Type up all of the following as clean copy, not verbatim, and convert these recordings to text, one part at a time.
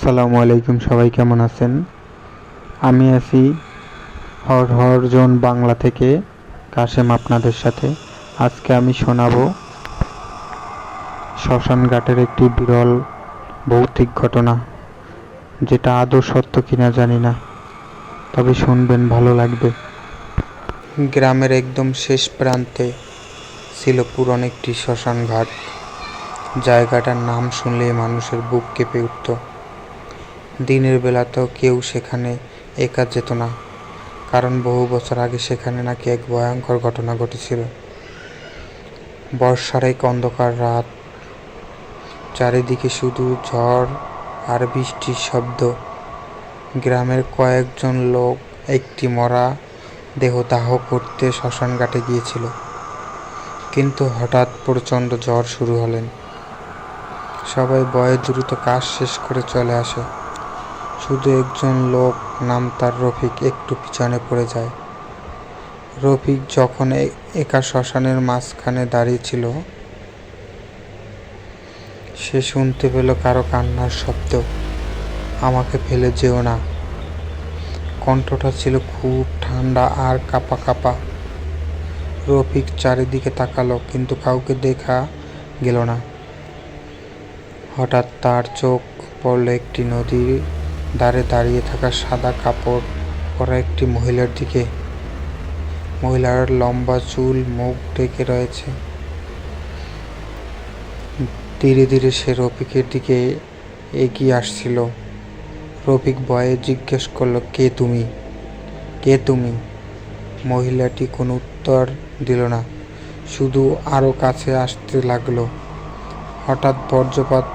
আসসালামু আলাইকুম, সবাই কেমন আছেন? আমি আছি হর জোন বাংলা থেকে কাশেম আপনাদের সাথে। আজকে আমি শোনাবো শ্মশান ঘাটের একটি বিরল ভৌতিক ঘটনা, যেটা আদৌ সত্য কিনা জানি না, তবে শুনবেন, ভালো লাগবে। গ্রামের একদম শেষ প্রান্তে ছিল পুরনো একটি শ্মশান ঘাট। জায়গাটার নাম শুনলেই মানুষের বুক কেঁপে উঠত। দিনের বেলাতেও কেউ সেখানে একা যেত না, কারণ বহু বছর আগে সেখানে নাকি এক ভয়ঙ্কর ঘটনা ঘটেছিল। বর্ষার এক অন্ধকার রাত, চারিদিকে শুধু ঝড় আর বৃষ্টির শব্দ। গ্রামের কয়েকজন লোক একটি মরা দেহ দাহ করতে শ্মশান ঘাটে গিয়েছিল, কিন্তু হঠাৎ প্রচণ্ড ঝড় শুরু হলেন। সবাই ভয়ে দ্রুত কাজ শেষ করে চলে আসে। শুধু একজন লোক, নাম তার রফিক, একটু পিছনে পড়ে যায়। রফিক যখন একা শ্মশানের মাঝখানে দাঁড়িয়ে ছিল, সে শুনতে পেল কারো কান্নার শব্দ। আমাকে ফেলে যেও না। কণ্ঠটা ছিল খুব ঠান্ডা আর কাঁপা কাঁপা। রফিক চারিদিকে তাকালো, কিন্তু কাউকে দেখা গেল না। হঠাৎ তার চোখ পড়ল একটি নদীর ধারে দাঁড়িয়ে থাকা সাদা কাপড় পরা একটি মহিলার দিকে। মহিলার লম্বা চুল, মুখ ঢেকে রয়েছে। ধীরে ধীরে সে রফিকের দিকে এগিয়ে আসছিল। রফিক ভয়ে জিজ্ঞেস করল, কে তুমি? কে তুমি? মহিলাটি কোনো উত্তর দিল না, শুধু আরো কাছে আসতে লাগলো। হঠাৎ বজ্রপাত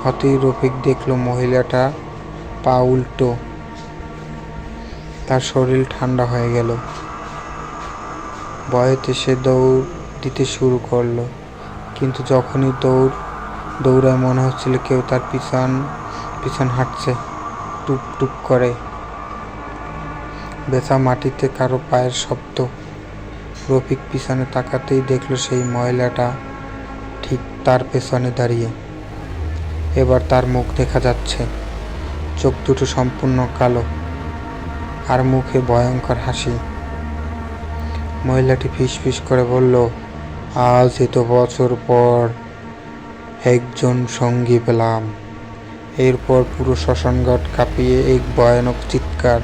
হতেই রফিক দেখল মহিলাটা পা উল্টো। তার শরীর ঠান্ডা হয়ে গেল। ভয়েতে সে দৌড় দিতে শুরু করলো, কিন্তু যখনই দৌড়ায় মনে হচ্ছিল কেউ তার পিছন পিছন হাঁটছে। টুপ টুপ করে বেচা মাটিতে কারো পায়ের শব্দ। রফিক পিছনে তাকাতেই দেখলো সেই মহিলাটা ঠিক তার পেছনে দাঁড়িয়ে। এবার তার মুখ দেখা যাচ্ছে, চোখ দুটো সম্পূর্ণ কালো আর মুখে ভয়ঙ্কর হাসি। মহিলাটি ফিসফিস করে বলল, আজ এত বছর পর একজন সঙ্গী পেলাম। এরপর পুরো শ্মশানঘাট কাঁপিয়ে এক ভয়ানক চিৎকার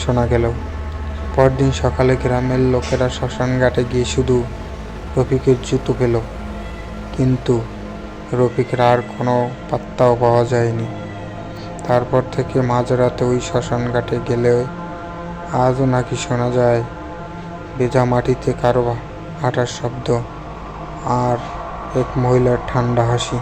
শোনা গেল। পরদিন সকালে গ্রামের লোকেরা শ্মশানঘাটে গিয়ে শুধু রফিকের জুতো পেল, কিন্তু রফিকের আর কোনো পাত্তাও পাওয়া যায়নি। তারপর থেকে মাঝরাতে ওই শ্মশানঘাটে গেলে আজও নাকি শোনা যায় ভেজা মাটিতে কারো হাঁটার শব্দ আর এক মহিলার ঠান্ডা হাসি।